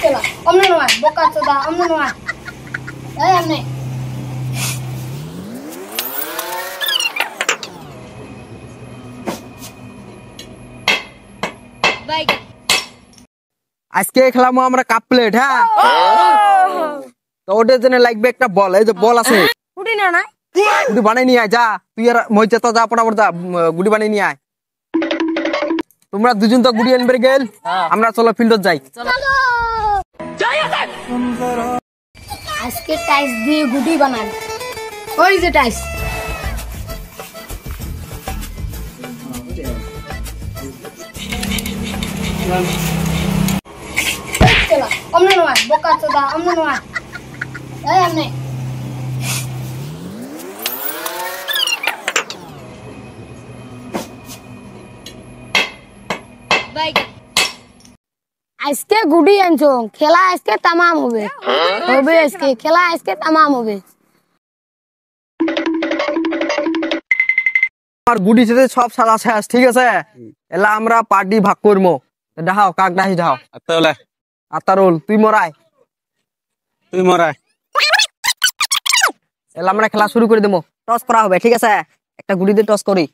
Chela, omne no ay, boka choda, omne no ay. Ay amne. Bye. আজকে খেলামো আমরা cup plate, হ্যাঁ? তো ওটার জন্য লাগবে একটা বল। এই যে বল আছে, Uti na na. গুটি বানিয়ে নিয়ে আয়। যা তুই আর মইতে তো যা, পটাপট যা, গুটি বানিয়ে নিয়ে আয়। তোমরা দুজন তো গুটি আনবে গেল, আমরা চলো ফিল্ডত যাই। আজকে টাইস দিয়ে গুটি বানান। ওই যে টাইস। Chela, omne no ay, boka choda, omne no ay. Ay amne. Bye. আজকে গুডি আনছো, খেলা আজকে তামাম হবে। হবে আজকে খেলা, আজকে তামাম হবে। আর গুটি সাথে সব সাজা শেষ, ঠিক আছে? এলা আমরা পার্টি ভাগ করবো। দেখাও কাক ডাহি যাও। তাহলে আতারুল তুই মরাই। তুই মরাই। এলা আমরা খেলা শুরু করে দেবো। টস করা হবে, ঠিক আছে? একটা গুটি দিয়ে টস করি।